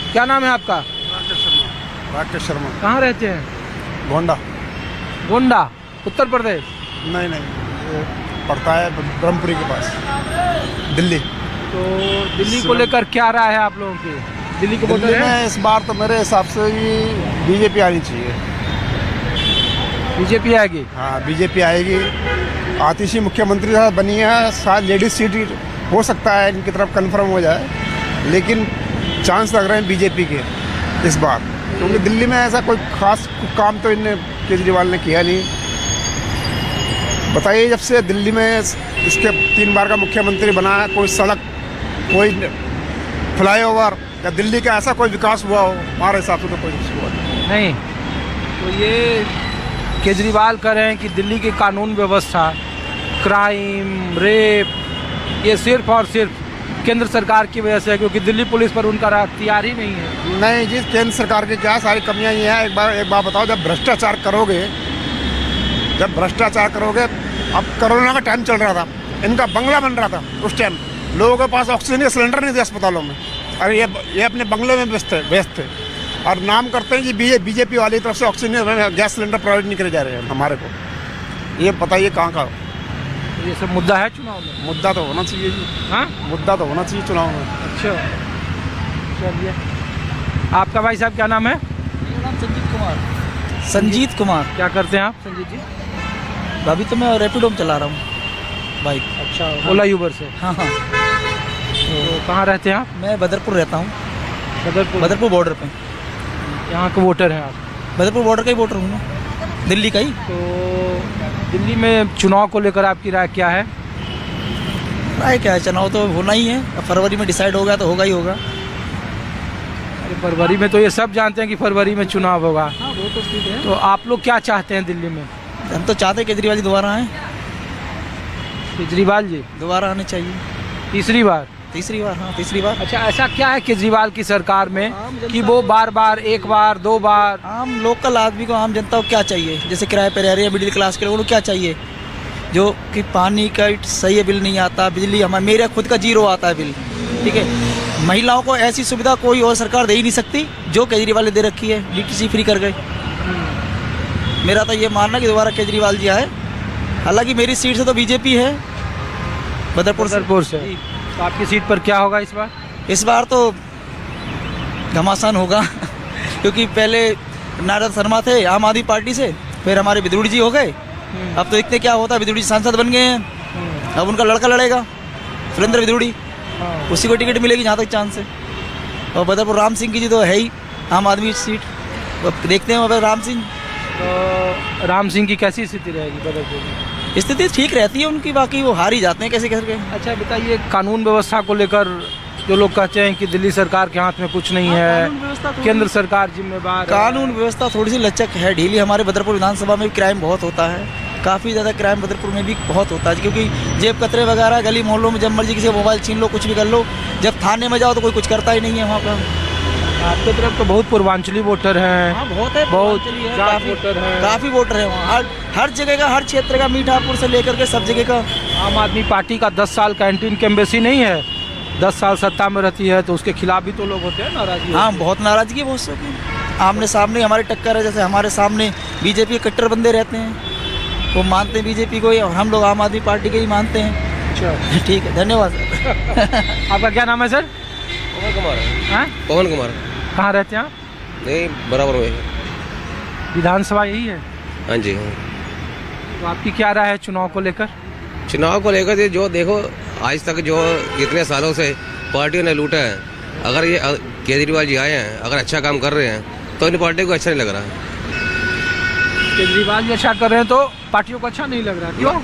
क्या नाम है आपका? राकेश शर्मा। कहाँ रहते हैं? गोंडा। गोंडा, उत्तर प्रदेश? नहीं नहीं, ये पड़ता है ब्रह्मपुरी के पास, दिल्ली। तो दिल्ली को लेकर क्या राय है आप लोगों की? दिल्ली के वोटर दिल्ली हैं? में इस बार तो मेरे हिसाब से ही बीजेपी आनी चाहिए। बीजेपी आएगी? हाँ, बीजेपी आएगी। आतिशी मुख्यमंत्री साहब बनी है, शायद लेडीज सीट हो सकता है इनकी तरफ कंफर्म हो जाए, लेकिन चांस लग रहे हैं बीजेपी के इस बार, क्योंकि दिल्ली में ऐसा कोई खास काम तो इन्हें केजरीवाल ने किया नहीं। बताइए, जब से दिल्ली में इसके 3 बार का मुख्यमंत्री बना है, कोई सड़क, कोई फ्लाईओवर या दिल्ली का ऐसा कोई विकास हुआ हो? हमारे हिसाब से तो कोई हुआ नहीं। तो ये केजरीवाल कह रहे हैं कि दिल्ली की कानून व्यवस्था, क्राइम, रेप, ये सिर्फ और सिर्फ केंद्र सरकार की वजह से है, क्योंकि दिल्ली पुलिस पर उनका अख्तियार ही नहीं है। नहीं जी, केंद्र सरकार की क्या सारी कमियां ही हैं। एक बार बताओ, जब भ्रष्टाचार करोगे, अब कोरोना का टाइम चल रहा था, इनका बंगला बन रहा था, उस टाइम लोगों के पास ऑक्सीजन के सिलेंडर नहीं थे अस्पतालों में, और ये अपने बंगलों में व्यस्त थे और नाम करते हैं कि बीजेपी वाली तरफ से ऑक्सीजन गैस सिलेंडर प्रोवाइड नहीं करे जा रहे हैं हमारे को। ये बताइए कहाँ का ये सब मुद्दा है चुनाव में? मुद्दा तो होना चाहिए जी। हाँ, मुद्दा तो होना चाहिए चुनाव में। अच्छा, चलिए। आपका भाई साहब क्या नाम है? मेरा नाम संजीत कुमार। संजीत कुमार। क्या करते हैं आप संजीत जी? अभी तो मैं रैपिडो में चला रहा हूँ बाइक। अच्छा, ओला यूबर से? हाँ हाँ। तो कहाँ रहते हैं आप? मैं बदरपुर रहता हूँ, बदरपुर बॉर्डर पे। यहाँ के वोटर हैं आप? बदरपुर बॉर्डर का ही वोटर हूँ मैं, दिल्ली का ही। तो दिल्ली में चुनाव को लेकर आपकी राय क्या है? राय क्या है, चुनाव तो होना ही है, अब फरवरी में डिसाइड हो गया तो होगा ही होगा। अरे फरवरी में तो ये सब जानते हैं कि फरवरी में चुनाव होगा। हाँ, वो तो ठीक है। तो आप लोग क्या चाहते हैं दिल्ली में? हम तो चाहते हैं केजरीवाल जी दोबारा आए, केजरीवाल जी दोबारा आने चाहिए। तीसरी बार? तीसरी बार, हाँ तीसरी बार। अच्छा, ऐसा क्या है केजरीवाल की सरकार में आम जनता कि वो बार बार, एक बार, 2 बार? आम लोकल आदमी को, आम जनता को क्या चाहिए? जैसे किराए पर रह रहे हैं मिडिल क्लास के लोगों को क्या चाहिए? जो कि पानी का सही बिल नहीं आता, बिजली मेरा खुद का 0 आता है बिल, ठीक है। महिलाओं को ऐसी सुविधा कोई और सरकार दे ही नहीं सकती जो केजरीवाल ने दे रखी है, DTC फ्री कर गए। मेरा तो ये मानना कि दोबारा केजरीवाल जी आए। हालांकि मेरी सीट से तो बीजेपी है, बदरपुर से। जी। तो आपकी सीट पर क्या होगा इस बार? इस बार तो घमासान होगा क्योंकि पहले नारद शर्मा थे आम आदमी पार्टी से, फिर हमारे विदुड़ी जी हो गए, अब तो देखते क्या होता है। विदुड़ी सांसद बन गए हैं, अब उनका लड़का लड़ेगा, सुरेंद्र विदुड़ी, उसी को टिकट मिलेगी जहाँ तक चांस है। और बदरपुर राम सिंह की जी तो है ही आम आदमी सीट, अब देखते हैं वहाँ राम सिंह। तो राम सिंह की कैसी स्थिति रहेगी बदरपुर में? स्थिति ठीक रहती है उनकी, बाकी वो हार ही जाते हैं कैसे करके। अच्छा बताइए, कानून व्यवस्था को लेकर जो लोग कहते हैं कि दिल्ली सरकार के हाथ में कुछ नहीं है, केंद्र सरकार जिम्मेवार है। कानून व्यवस्था थोड़ी सी लचक है, ढीली। हमारे बदरपुर विधानसभा में भी क्राइम बहुत होता है, काफ़ी ज़्यादा क्राइम बदरपुर में भी बहुत होता है, क्योंकि जेब कतरे वगैरह गली मोहल्लों में जब मर्जी किसी मोबाइल छीन लो, कुछ भी कर लो, जब थाने में जाओ तो कोई कुछ करता ही नहीं है वहाँ पर। आपकी तरफ तो बहुत पूर्वांचली वोटर हैं। हाँ, बहुत है, बहुत काफ़ी वोटर हैं, काफ़ी वोटर है वहाँ, हर जगह का, हर क्षेत्र का, मीठापुर से लेकर के सब जगह का। आम आदमी पार्टी का 10 साल कैंटीन की एम्बेसी नहीं है, 10 साल सत्ता में रहती है, तो उसके खिलाफ भी तो लोग होते हैं नाराजगी। हाँ, बहुत नाराजगी है बहुत से की। आमने सामने हमारे टक्कर है, जैसे हमारे सामने बीजेपी के कट्टर बंदे रहते हैं, वो मानते हैं बीजेपी को, और हम लोग आम आदमी पार्टी के ही मानते हैं। अच्छा, ठीक है, धन्यवाद सर। आपका क्या नाम है सर? पवन कुमार। हाँ, पवन कुमार। कहाँ रहते हैं आप? नहीं, बराबर में। विधानसभा यही है? हाँ जी, हाँ। तो आपकी क्या राय है चुनाव को लेकर? चुनाव को लेकर जो देखो, आज तक जो इतने सालों से पार्टियों ने लूटा है, अगर ये केजरीवाल जी आए हैं, अगर अच्छा काम कर रहे हैं, तो इन पार्टी को अच्छा नहीं लग रहा है। केजरीवाल जी अच्छा कर रहे हैं तो पार्टियों को अच्छा नहीं लग रहा, क्यों?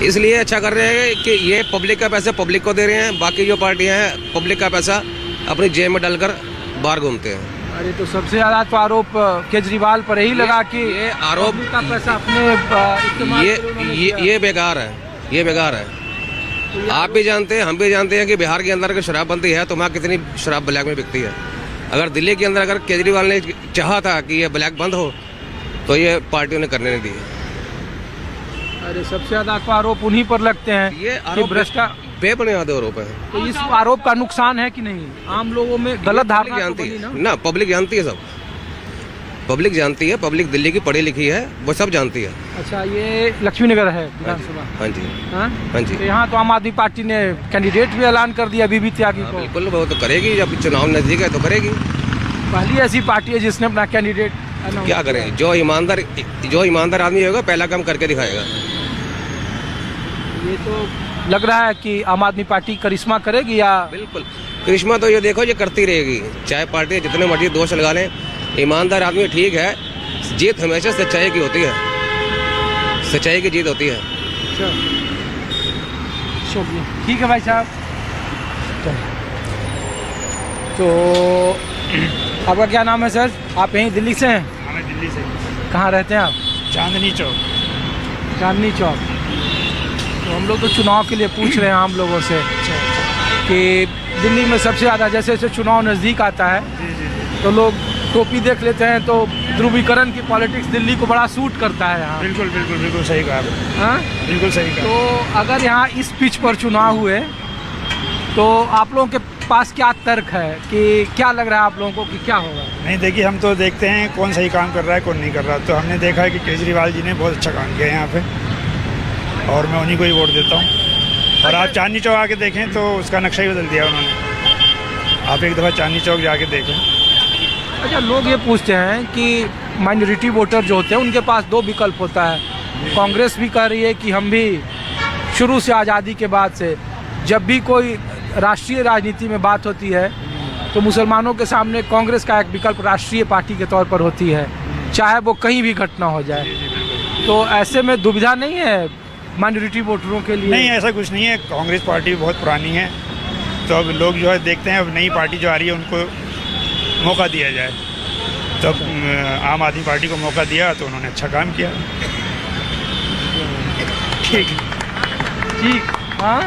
इसलिए अच्छा कर रहे हैं कि ये पब्लिक का पैसा पब्लिक को दे रहे हैं, बाकी जो पार्टियां हैं पब्लिक का पैसा अपनी जेब में डालकर बाहर घूमते हैं। अरे तो सबसे ज़्यादा तो आरोप केजरीवाल पर ही लगा कि ये आरोप का पैसा अपने इस्तेमाल ये बेकार है, ये बेकार है। आप भी जानते हैं, हम भी जानते हैं कि बिहार के अंदर अगर शराब बनती है तो वहाँ कितनी शराब ब्लैक में बिकती है। अगर दिल्ली के अंदर अगर केजरीवाल ने चाहा था कि ये ब्लैक बंद हो, तो ये पार्टियों ने करने नहीं दी। अरे सबसे ज्यादा तो आरोप उन्हीं पर लगते हैं ये कि आरोप बेबुनियाद आरोप है। तो इस आरोप का नुकसान है कि नहीं? आम लोगों में गलत धारणा तो जानती बनी है ना। ना, पब्लिक जानती है, सब पब्लिक जानती है, पब्लिक दिल्ली की पढ़ी लिखी है, वो सब जानती है। अच्छा, ये लक्ष्मीनगर है विधानसभा। हाँ जी, हाँ? हाँ जी। तो यहाँ तो आम आदमी पार्टी ने कैंडिडेट भी ऐलान कर दिया बीबी त्यागी को। बिल्कुल, वो तो करेगी, जब चुनाव नजदीक है तो करेगी। पहली ऐसी पार्टी है जिसने अपना कैंडिडेट announce क्या किया। करें, जो ईमानदार आदमी होगा पहला काम करके दिखाएगा। ये तो लग रहा है कि आम आदमी पार्टी करिश्मा करेगी या बिल्कुल, करिश्मा तो ये देखो ये करती रहेगी, चाहे पार्टी जितने मर्जी दोष लगा लें, ईमानदार आदमी ठीक है, जीत हमेशा सच्चाई की होती है, सच्चाई की जीत होती है। शुक्रिया, ठीक है भाई साहब। तो आपका क्या नाम है सर? आप यहीं दिल्ली से हैं? हमें दिल्ली से कहाँ रहते हैं आप? चांदनी चौक। चांदनी चौक। तो हम लोग तो चुनाव के लिए पूछ रहे हैं आम लोगों से कि दिल्ली में सबसे ज़्यादा जैसे जैसे चुनाव नज़दीक आता है तो लोग टोपी देख लेते हैं, तो ध्रुवीकरण की पॉलिटिक्स दिल्ली को बड़ा सूट करता है यहाँ। बिल्कुल बिल्कुल बिल्कुल सही कहा आपने। हाँ, बिल्कुल सही कहा। तो अगर यहाँ इस पिच पर चुनाव हुए तो आप लोगों के पास क्या तर्क है कि क्या लग रहा है आप लोगों को कि क्या होगा? नहीं, देखिए हम तो देखते हैं कौन सही काम कर रहा है कौन नहीं कर रहा। तो हमने देखा है कि केजरीवाल जी ने बहुत अच्छा काम किया है यहाँ पे, और मैं उन्हीं को ही वोट देता हूँ। और आप चांदनी चौक आके देखें तो उसका नक्शा ही बदल दिया उन्होंने। आप एक दफ़ा चांदनी चौक जाके देखें। अच्छा, लोग ये पूछते हैं कि माइनॉरिटी वोटर जो होते हैं उनके पास दो विकल्प होता है। कांग्रेस भी कह रही है कि हम भी शुरू से आज़ादी के बाद से जब भी कोई राष्ट्रीय राजनीति में बात होती है तो मुसलमानों के सामने कांग्रेस का एक विकल्प राष्ट्रीय पार्टी के तौर पर होती है, चाहे वो कहीं भी घटना हो जाए। तो ऐसे में दुविधा नहीं है माइनॉरिटी वोटरों के लिए? नहीं, ऐसा कुछ नहीं है। कांग्रेस पार्टी बहुत पुरानी है, तो अब लोग जो है देखते हैं अब नई पार्टी जो आ रही है उनको मौका दिया जाए। तो अब आम आदमी पार्टी को मौका दिया तो उन्होंने अच्छा काम किया। ठीक। ठीक, हाँ।